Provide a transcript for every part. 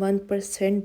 1%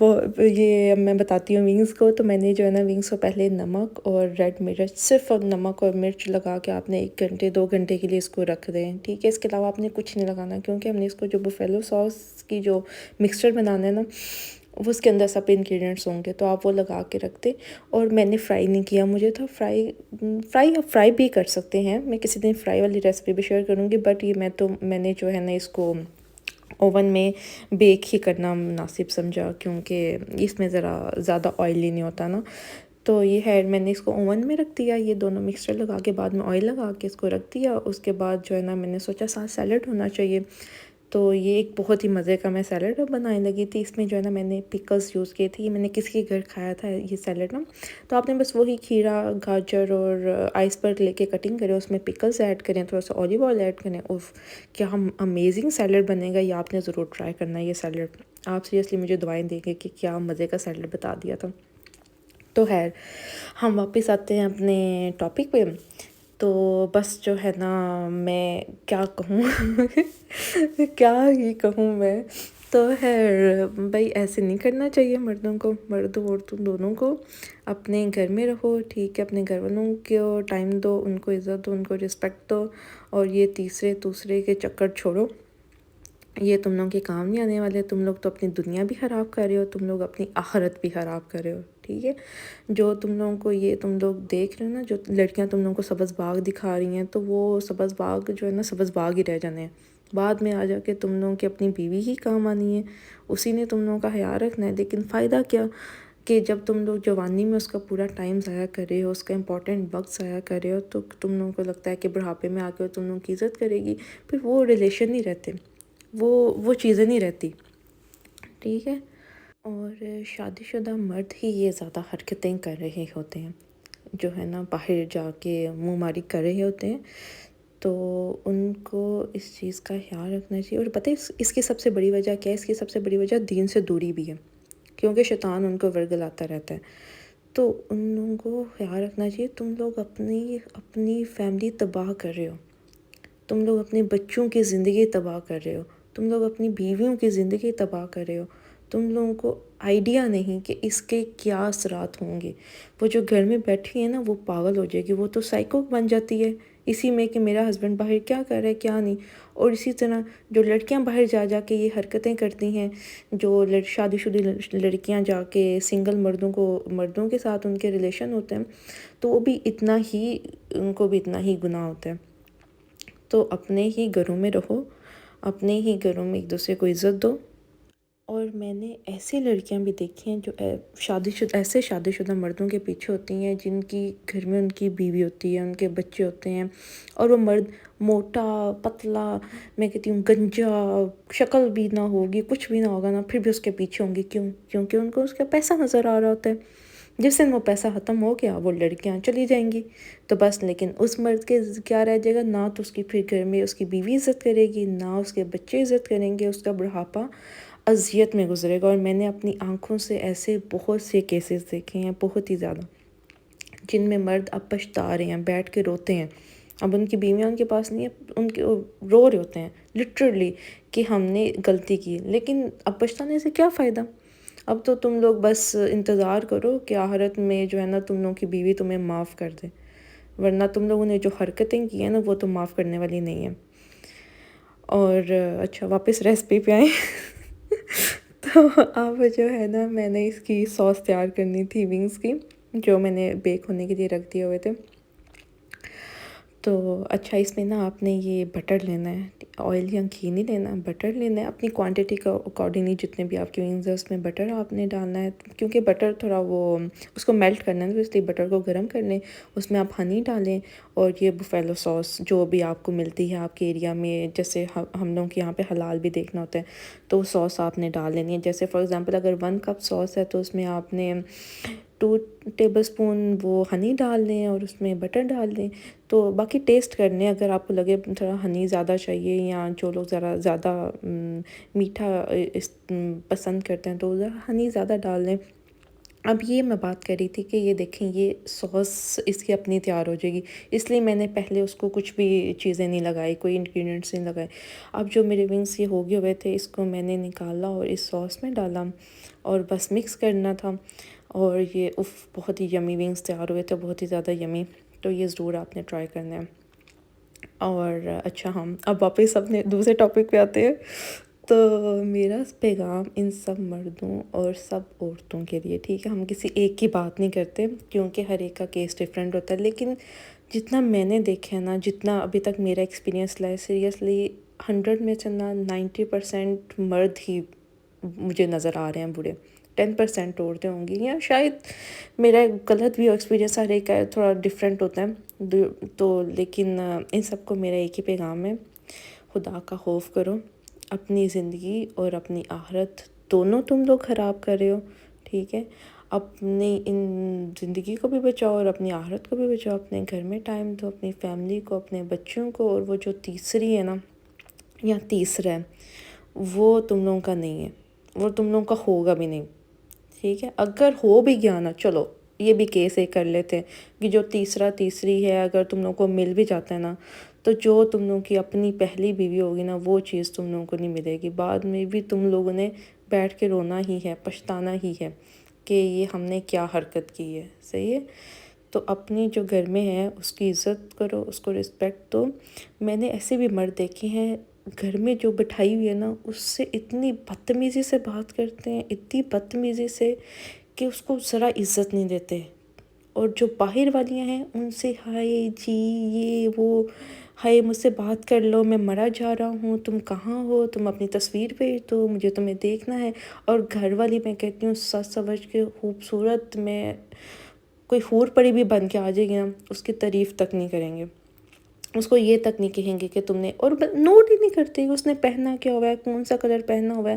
وہ یہ اب میں بتاتی ہوں ونگس کو. تو میں نے جو ہے نا ونگس کو پہلے نمک اور ریڈ مرچ، صرف نمک اور مرچ لگا کے آپ نے 1 گھنٹے 2 گھنٹے کے لیے اس کو رکھ دیں. ٹھیک ہے، اس کے علاوہ آپ نے کچھ نہیں لگانا، کیونکہ ہم نے اس کو جو بفیلو ساس کی جو مکسچر بنانا ہے نا، وہ اس کے اندر سب انگریڈینٹس ہوں گے، تو آپ وہ لگا کے رکھ دیں. اور میں نے فرائی نہیں کیا، مجھے تھا فرائی بھی کر سکتے ہیں. میں کسی دن فرائی والی ریسیپی بھی شیئر کروں گی، بٹ یہ میں نے جو ہے نا اس کو اوون میں بیک ہی کرنا مناسب سمجھا، کیونکہ اس میں ذرا زیادہ آئلی نہیں ہوتا نا. تو یہ ہے، میں نے اس کو اوون میں رکھ دیا، یہ دونوں مکسچر لگا کے بعد میں آئل لگا کے اس کو رکھ دیا. اس کے بعد جو ہے نا میں نے سوچا ساتھ سیلڈ ہونا چاہیے، تو یہ ایک بہت ہی مزے کا میں سیلڈ بنانے لگی تھی. اس میں جو ہے نا میں نے پکلز یوز کیے تھے، یہ میں نے کسی کے گھر کھایا تھا یہ سیلڈ نا. تو آپ نے بس وہی کھیرا، گاجر اور آئس پر لے کے کٹنگ کریں، اس میں پکلز ایڈ کریں، تھوڑا سا اولیو آئل ایڈ کریں. کیا ہم امیزنگ سیلڈ بنے گا، یہ آپ نے ضرور ٹرائی کرنا ہے یہ سیلڈ. آپ سیریسلی مجھے دعائیں دیں گے کہ کیا مزے کا سیلڈ بتا دیا تھا. تو خیر، ہم واپس آتے ہیں اپنے ٹاپک پہ. تو بس جو ہے نا میں کیا کہوں کیا ہی کہوں میں. تو خیر بھائی، ایسے نہیں کرنا چاہیے مردوں کو، مرد عورتوں دونوں کو. اپنے گھر میں رہو، ٹھیک ہے، اپنے گھر والوں کو ٹائم دو، ان کو عزت دو، ان کو رسپیکٹ دو، اور یہ دوسرے کے چکر چھوڑو. یہ تم لوگوں کے کام نہیں آنے والے. تم لوگ تو اپنی دنیا بھی خراب کر رہے ہو، تم لوگ اپنی آخرت بھی خراب کر رہے ہو. ٹھیک ہے، جو تم لوگوں کو یہ تم لوگ دیکھ رہے ہو نا، جو لڑکیاں تم لوگوں کو سبز باغ دکھا رہی ہیں، تو وہ سبز باغ جو ہے نا سبز باغ ہی رہ جانے ہیں. بعد میں آ جا کے تم لوگوں کی اپنی بیوی ہی کام آنی ہے، اسی نے تم لوگوں کا خیال رکھنا ہے. لیکن فائدہ کیا کہ جب تم لوگ جوانی میں اس کا پورا ٹائم ضائع کر رہے ہو، اس کا امپورٹنٹ وقت ضائع کر رہے ہو، تو تم لوگوں کو لگتا ہے کہ بڑھاپے میں آ کے تم لوگوں کی عزت کرے گی. پھر وہ ریلیشن نہیں رہتے، وہ چیزیں نہیں رہتی. ٹھیک ہے. اور شادی شدہ مرد ہی یہ زیادہ حرکتیں کر رہے ہوتے ہیں، جو ہے نا باہر جا کے منہ ماری کر رہے ہوتے ہیں. تو ان کو اس چیز کا خیال رکھنا چاہیے. اور پتہ ہے اس کی سب سے بڑی وجہ کیا ہے؟ اس کی سب سے بڑی وجہ دین سے دوری بھی ہے، کیونکہ شیطان ان کو ورگلاتا رہتا ہے. تو ان لوگوں کو خیال رکھنا چاہیے. تم لوگ اپنی فیملی تباہ کر رہے ہو، تم لوگ اپنے بچوں کی زندگی تباہ کر رہے ہو، تم لوگ اپنی بیویوں کی زندگی تباہ کر رہے ہو. تم لوگوں کو آئیڈیا نہیں کہ اس کے کیا اثرات ہوں گے. وہ جو گھر میں بیٹھی ہے نا، وہ پاگل ہو جائے گی، وہ تو سائیکو بن جاتی ہے اسی میں کہ میرا ہسبینڈ باہر کیا کر رہا ہے کیا نہیں. اور اسی طرح جو لڑکیاں باہر جا کے یہ حرکتیں کرتی ہیں، جو شادی شدہ لڑکیاں جا کے سنگل مردوں کے ساتھ ان کے ریلیشن ہوتے ہیں، تو وہ بھی ان کو بھی اتنا ہی گناہ ہوتا ہے. تو اپنے ہی گھروں میں رہو، اپنے ہی گھروں میں ایک دوسرے کو عزت دو. اور میں نے ایسی لڑکیاں بھی دیکھی ہیں جو ایسے شادی شدہ مردوں کے پیچھے ہوتی ہیں، جن کی گھر میں ان کی بیوی ہوتی ہے، ان کے بچے ہوتے ہیں، اور وہ مرد موٹا پتلا، میں کہتی ہوں گنجا، شکل بھی نہ ہوگی، کچھ بھی نہ ہوگا نا، پھر بھی اس کے پیچھے ہوں گی. کیونکہ ان کو اس کا پیسہ نظر آ رہا ہوتا ہے. جس دن وہ پیسہ ختم ہو گیا، وہ لڑکیاں چلی جائیں گی تو بس. لیکن اس مرد کے کیا رہ جائے گا؟ نہ تو اس کی پھر گھر میں اس کی بیوی عزت کرے گی، نہ اس کے بچے عزت کریں گے. اس کا بڑھاپا اذیت میں گزرے گا. اور میں نے اپنی آنکھوں سے ایسے بہت سے کیسز دیکھے ہیں، بہت ہی زیادہ، جن میں مرد اب پچھتا رہے ہیں، بیٹھ کے روتے ہیں. اب ان کی بیویاں ان کے پاس نہیں ہے، ان کے رو رہے ہوتے ہیں لٹرلی کہ ہم نے غلطی کی. لیکن اب پچھتانے سے کیا فائدہ؟ اب تو تم لوگ بس انتظار کرو کہ آخرت میں جو ہے نا تم لوگوں کی بیوی تمہیں معاف کر دے، ورنہ تم لوگوں نے جو حرکتیں کی ہیں نا، وہ تو معاف کرنے والی نہیں ہیں. اور اچھا، واپس ریسپی پہ آئیں. تو اب جو ہے نا میں نے اس کی سوس تیار کرنی تھی ونگز کی، جو میں نے بیک ہونے کے لیے رکھ دیے ہوئے تھے. تو اچھا، اس میں نا آپ نے یہ بٹر لینا ہے، آئل یا گھی نہیں لینا، بٹر لینا ہے اپنی کوانٹٹی کا اکارڈنگلی. جتنے بھی آپ کی ونگز ہیں اس میں بٹر آپ نے ڈالنا ہے، کیونکہ بٹر تھوڑا اس کو میلٹ کرنا ہے، تو اس لیے بٹر کو گرم کر لیں. اس میں آپ ہنی ڈالیں، اور یہ بفیلو سوس جو بھی آپ کو ملتی ہے آپ کے ایریا میں، جیسے ہم لوگوں کے یہاں پہ حلال بھی دیکھنا ہوتا ہے، تو سوس آپ نے ڈال لینی ہے. جیسے فار ایگزامپل اگر 1 کپ سوس ہے تو اس میں آپ نے 2 ٹیبل سپون وہ ہنی ڈال دیں، اور اس میں بٹر ڈال دیں. تو باقی ٹیسٹ کرنے، اگر آپ کو لگے تھوڑا ہنی زیادہ چاہیے، یا جو لوگ ذرا زیادہ میٹھا پسند کرتے ہیں تو ذرا ہنی زیادہ ڈال دیں. اب یہ میں بات کر رہی تھی کہ یہ دیکھیں یہ سوس اس کی اپنی تیار ہو جائے گی، اس لیے میں نے پہلے اس کو کچھ بھی چیزیں نہیں لگائی، کوئی انگریڈینٹس نہیں لگائے۔ اب جو میرے ونگس یہ ہو گئے ہوئے تھے، اس کو میں نے نکالا اور اس سوس میں ڈالا اور بس مکس کرنا تھا، اور یہ بہت ہی یمی ونگس تیار ہوئے تھے، بہت ہی زیادہ یمی۔ تو یہ ضرور آپ نے ٹرائی کرنا ہے۔ اور اچھا ہم اب واپس اپنے دوسرے ٹاپک پہ آتے ہیں۔ تو میرا پیغام ان سب مردوں اور سب عورتوں کے لیے، ٹھیک ہے، ہم کسی ایک کی بات نہیں کرتے کیونکہ ہر ایک کا کیس ڈیفرنٹ ہوتا ہے، لیکن جتنا میں نے دیکھا ہے نا، جتنا ابھی تک میرا ایکسپیرینس رہا ہے، سیریسلی 100 میں سے نا 90% مرد ہی مجھے نظر آ رہے ہیں برے، 10% عورتیں ہوں گی، یا شاید میرا غلط بھی ایکسپیرینس ہر ایک کا تھوڑا ڈفرینٹ ہوتا ہے تو لیکن ان سب کو میرا ایک ہی پیغام ہے، خدا کا خوف کرو، اپنی زندگی اور اپنی آخرت دونوں تم لوگ خراب کر رہے ہو، ٹھیک ہے، اپنی ان زندگی کو بھی بچاؤ اور اپنی آخرت کو بھی بچاؤ، اپنے گھر میں ٹائم دو، اپنی فیملی کو، اپنے بچوں کو، اور وہ جو تیسری ہے نا یا تیسرا ہے وہ تم لوگوں کا نہیں ہے، وہ تم لوگوں کا ہوگا بھی نہیں، ٹھیک ہے، اگر ہو بھی گیا نا، چلو یہ بھی کیس ایک کر لیتے ہیں کہ جو تیسری ہے اگر تم لوگوں کو مل بھی جاتا ہے نا، تو جو تم لوگوں کی اپنی پہلی بیوی ہوگی نا، وہ چیز تم لوگوں کو نہیں ملے گی، بعد میں بھی تم لوگوں نے بیٹھ کے رونا ہی ہے، پچھتانا ہی ہے کہ یہ ہم نے کیا حرکت کی ہے، صحیح ہے۔ تو اپنی جو گھر میں ہے اس کی عزت کرو، اس کو رسپیکٹ دو۔ میں نے ایسے بھی مرد دیکھے ہیں گھر میں جو بٹھائی ہوئی ہے نا، اس سے اتنی بدتمیزی سے بات کرتے ہیں، اتنی بدتمیزی سے کہ اس کو ذرا عزت نہیں دیتے، اور جو باہر والیاں ہیں ان سے ہائے جی یہ وہ، ہائے مجھ سے بات کر لو، میں مرا جا رہا ہوں، تم کہاں ہو، تم اپنی تصویر بھیج دو، مجھے تمہیں دیکھنا ہے۔ اور گھر والی میں کہتی ہوں سچ سمجھ کے خوبصورت، میں کوئی حور پری بھی بن کے آ جائے گی نا، اس کی تعریف تک نہیں کریں گے، اس کو یہ تک نہیں کہیں گے کہ تم نے، اور نوٹ ہی نہیں کرتے اس نے پہنا کیا ہوا ہے، کون سا کلر پہنا ہوا ہے۔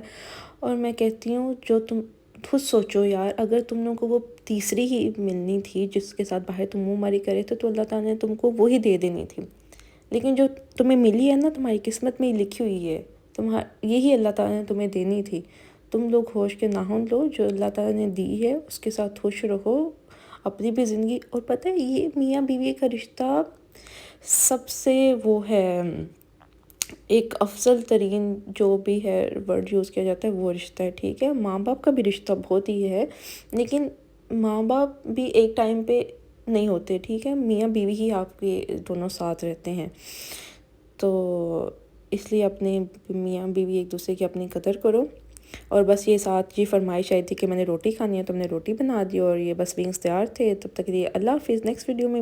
اور میں کہتی ہوں جو تم خود سوچو یار، اگر تم لوگوں کو وہ تیسری ہی ملنی تھی جس کے ساتھ باہر تم منہ ماری کرے تو اللہ تعالیٰ نے تم کو وہی دے دینی تھی، لیکن جو تمہیں ملی ہے نا، تمہاری قسمت میں ہی لکھی ہوئی ہے، یہی اللہ تعالیٰ نے تمہیں دینی تھی۔ تم لوگ ہوش کے ناخن لو، جو اللہ تعالیٰ نے دی ہے اس کے ساتھ خوش رہو، اپنی بھی زندگی۔ اور پتہ ہے یہ میاں بیوی کا رشتہ سب سے وہ ہے، ایک افضل ترین جو بھی ہے ورڈ یوز کیا جاتا ہے وہ رشتہ ہے، ٹھیک ہے۔ ماں باپ کا بھی رشتہ بہت ہی ہے، لیکن ماں باپ بھی ایک ٹائم پہ نہیں ہوتے، ٹھیک ہے، میاں بیوی ہی آپ کے دونوں ساتھ رہتے ہیں۔ تو اس لیے اپنے میاں بیوی ایک دوسرے کی اپنی قدر کرو۔ اور بس یہ ساتھ یہ فرمائش آئی تھی کہ میں نے روٹی کھانی ہے تو ہم نے روٹی بنا دی، اور یہ بس ونگس تیار تھے، تب تک کے لیے اللہ حافظ، نیکسٹ ویڈیو میں